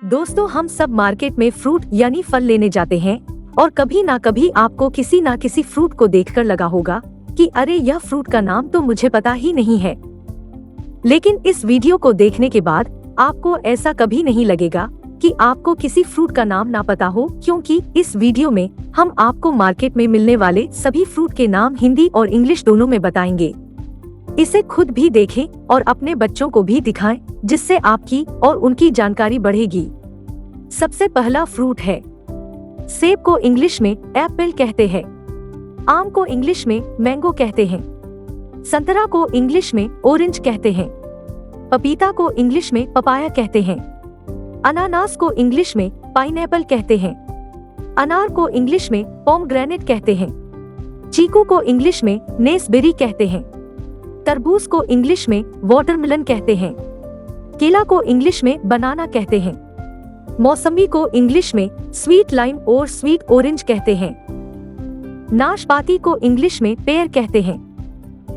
दोस्तों, हम सब मार्केट में फ्रूट यानी फल लेने जाते हैं और कभी ना कभी आपको किसी ना किसी फ्रूट को देखकर लगा होगा कि अरे यह फ्रूट का नाम तो मुझे पता ही नहीं है। लेकिन इस वीडियो को देखने के बाद आपको ऐसा कभी नहीं लगेगा कि आपको किसी फ्रूट का नाम ना पता हो, क्योंकि इस वीडियो में हम आपको मार्केट में मिलने वाले सभी फ्रूट के नाम हिंदी और इंग्लिश दोनों में बताएंगे। इसे खुद भी देखें और अपने बच्चों को भी दिखाएं, जिससे आपकी और उनकी जानकारी बढ़ेगी। सबसे पहला फ्रूट है सेब। को इंग्लिश में एप्पल कहते हैं। आम को इंग्लिश में मैंगो कहते हैं। संतरा को इंग्लिश में ऑरेंज कहते हैं। पपीता को इंग्लिश में पपाया कहते हैं। अनानास को इंग्लिश में पाइनएप्पल कहते हैं। अनार को इंग्लिश में पोमग्रेनेट कहते हैं। चीकू को इंग्लिश में नेसबेरी कहते हैं। तरबूज को इंग्लिश में वाटरमेलन कहते हैं। केला को इंग्लिश में बनाना कहते हैं। मौसमी को इंग्लिश में स्वीट लाइम और स्वीट ऑरेंज कहते हैं। नाशपाती को इंग्लिश में पेयर कहते हैं।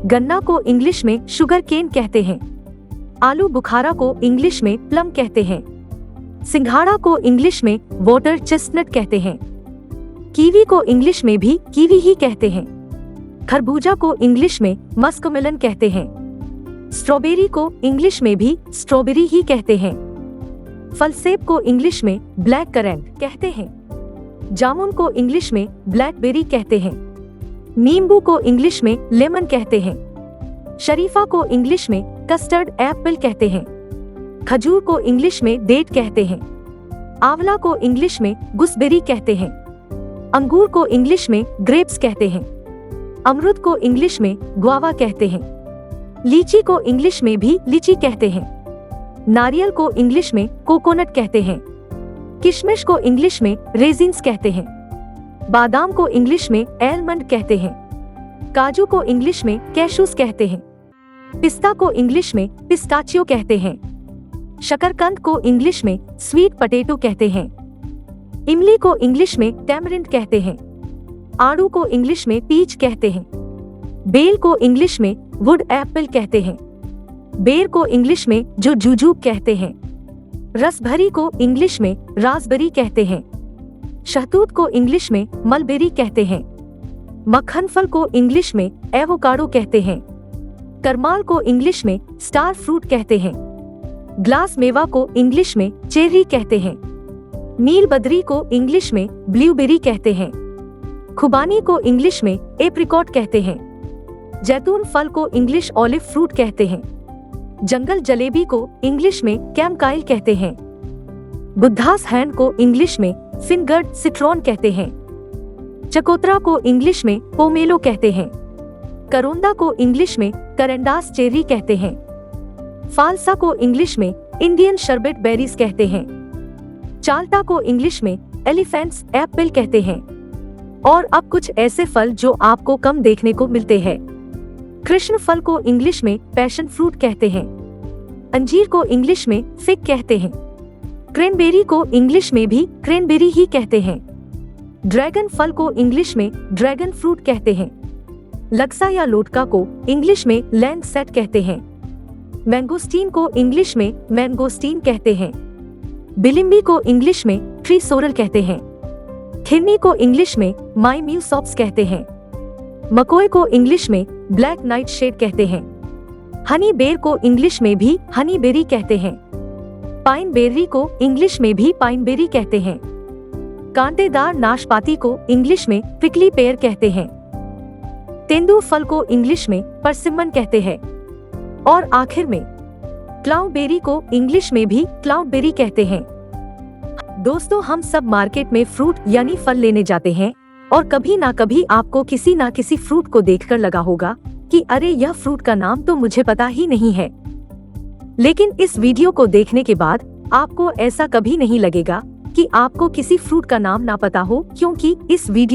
गन्ना को इंग्लिश में शुगर केन कहते हैं। आलू बुखारा को इंग्लिश में प्लम कहते हैं। सिंघाड़ा को इंग्लिश में वाटर चेस्टनट कहते हैं। कीवी को इंग्लिश में भी कीवी ही कहते हैं। खरबूजा को इंग्लिश में मस्कमेलन कहते हैं। स्ट्रॉबेरी को इंग्लिश में भी स्ट्रॉबेरी ही कहते हैं। फल सेब को इंग्लिश में ब्लैक करेंट कहते हैं। जामुन को इंग्लिश में ब्लैकबेरी कहते हैं। नींबू को इंग्लिश में लेमन कहते हैं। शरीफा को इंग्लिश में कस्टर्ड एप्पल कहते हैं। खजूर को इंग्लिश में डेट कहते हैं। आंवला को इंग्लिश में गुसबेरी कहते हैं। अंगूर को इंग्लिश में ग्रेप्स कहते हैं। अमरूद को इंग्लिश में ग्वावा कहते हैं। लीची को इंग्लिश में भी लीची कहते हैं। नारियल को इंग्लिश में कोकोनट कहते हैं। किशमिश को इंग्लिश में रेजिन्स कहते हैं। बादाम को इंग्लिश में एलमंड कहते हैं। काजू को इंग्लिश में कैशूज कहते हैं। पिस्ता को इंग्लिश में पिस्ताचियो कहते हैं। शकरकंद को इंग्लिश में स्वीट पोटैटो कहते हैं। इमली को इंग्लिश में टैमरिंड कहते हैं। आड़ू को इंग्लिश में पीच कहते हैं। बेल को इंग्लिश में वुड एप्पल कहते हैं। बेर को इंग्लिश में जो जुजूब कहते हैं। रसभरी को इंग्लिश में रासबेरी कहते हैं। शहतूत को इंग्लिश में मलबेरी कहते हैं। मक्खन फल को इंग्लिश में एवोकाडो कहते हैं। करमाल को इंग्लिश में स्टार फ्रूट कहते हैं। ग्लास मेवा को इंग्लिश में चेरी कहते हैं। नीलबदरी को इंग्लिश में ब्लूबेरी कहते हैं। खुबानी को इंग्लिश में एप्रिकॉट कहते हैं। जैतून फल को इंग्लिश ऑलिव फ्रूट कहते हैं। जंगल जलेबी को इंग्लिश में कैमकाइल कहते हैं। बुद्धास हैंड को इंग्लिश में फिंगर्ड सिट्रॉन कहते हैं। चकोतरा को इंग्लिश में पोमेलो कहते हैं। करोंदा को इंग्लिश में करंडास चेरी कहते हैं। फालसा को इंग्लिश में इंडियन शर्बेट बेरीज कहते हैं। चाल्टा को इंग्लिश में एलिफेंट्स एप्पल कहते हैं। और अब कुछ ऐसे फल जो आपको कम देखने को मिलते हैं। कृष्ण फल को इंग्लिश में पैशन फ्रूट कहते हैं। अंजीर को इंग्लिश में फिग कहते हैं। क्रैनबेरी को इंग्लिश में भी क्रैनबेरी ही कहते हैं। ड्रैगन फल को इंग्लिश में ड्रैगन फ्रूट कहते हैं। लक्सा या लोटका को इंग्लिश में लैंडसेट कहते हैं। मैंगोस्टीन को इंग्लिश में मैंगोस्टीन कहते हैं। बिलिम्बी को इंग्लिश में ट्री सोरल कहते हैं। खिन्नी को इंग्लिश में माईम्यूसॉप्स कहते हैं। मकोय को इंग्लिश में ब्लैक नाइट शेड कहते हैं। हनी बेर को इंग्लिश में भी हनी बेरी कहते हैं। पाइन बेरी को इंग्लिश में भी पाइन बेरी कहते हैं। कांटेदार नाशपाती को इंग्लिश में प्रिकली पेयर कहते हैं। तेंदू फल को इंग्लिश में परसिमन कहते हैं। और आखिर में क्लाउडबेरी को इंग्लिश में भी क्लाउडबेरी कहते हैं। दोस्तों, हम सब मार्केट में फ्रूट यानी फल लेने जाते हैं और कभी ना कभी आपको किसी ना किसी फ्रूट को देखकर लगा होगा कि अरे यह फ्रूट का नाम तो मुझे पता ही नहीं है। लेकिन इस वीडियो को देखने के बाद आपको ऐसा कभी नहीं लगेगा कि आपको किसी फ्रूट का नाम ना पता हो, क्योंकि इस वीडियो